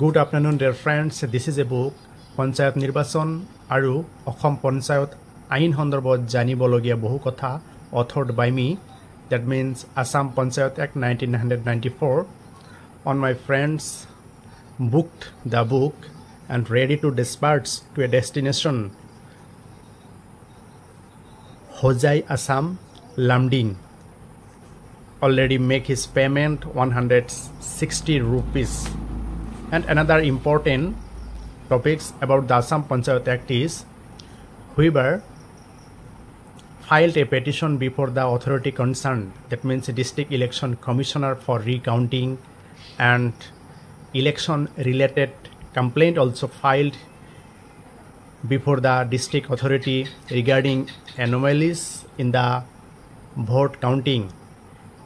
Good afternoon, dear friends. This is a book, Panchayat Nirbachan Aru Okhom Panchayat Ain Hondarbot Janibologia Bohu Kotha, authored by me. That means Assam Panchayat Act 1994. On my friends booked the book and ready to dispatch to a destination, Hojai, Assam, Lamding. Already make his payment 160 rupees. And another important topics about the Assam Panchayat Act is whoever filed a petition before the authority concerned, that means district election commissioner for recounting, and election related complaint also filed before the district authority regarding anomalies in the vote counting.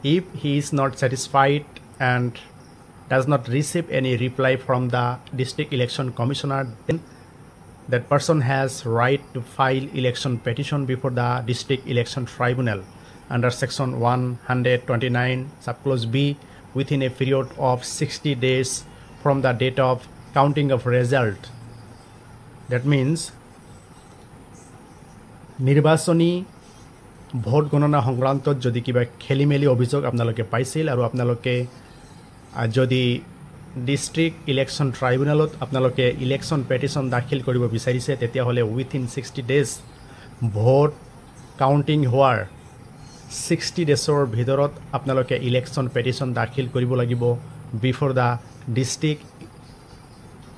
If he is not satisfied and does not receive any reply from the district election commissioner, then that person has right to file election petition before the district election tribunal under section 129 subclause B within a period of 60 days from the date of counting of result. That means নির্বাচনী vote গণনা সংক্রান্তত যদি কিবা খেলিমেলি অভিযোগ আপোনালোকে পাইছিল আৰু আপোনালোকে যদি ডিস্ট্ৰিক্ট ইলেকশন ট্ৰাইব্যুনালত আপোনালোকে ইলেকশন পেটিশন দাখিল কৰিব বিচাৰিছে তেতিয়া হলে উইথিন 60 ডেজ ভোট কাউন্টিং হোৱাৰ 60 ডেজৰ ভিতৰত আপোনালোকে ইলেকশন পেটিশন দাখিল কৰিব লাগিব before the district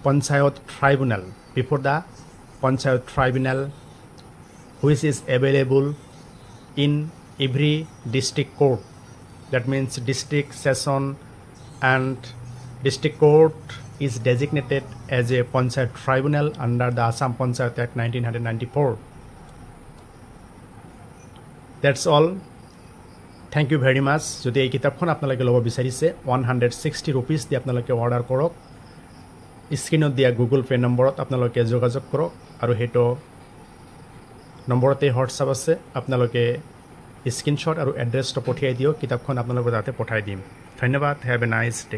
panchayat tribunal which is available in every district court. That means district session and district court is designated as a Panchayat tribunal under the Assam Panchayat Act 1994. That's all. Thank you very much. যদি এই কিতাপখন আপোনালোকে ল'ব বিচাৰিছে 160 rupees দি আপোনালোকে order কৰক। স্ক্ৰিনত দিয়া Google pay নম্বৰত আপোনালোকে যোগাযোগ কৰক আৰু হেটো নম্বৰতে হোৱাটছআপ আছে আপোনালোকে স্ক্ৰিনশ্বট আৰু এড্ৰেছটো পঠিয়াই দিও কিতাপখন আপোনালোকৰ তাতে পঠাই দিম। ধন্যবাদ। Have a nice day.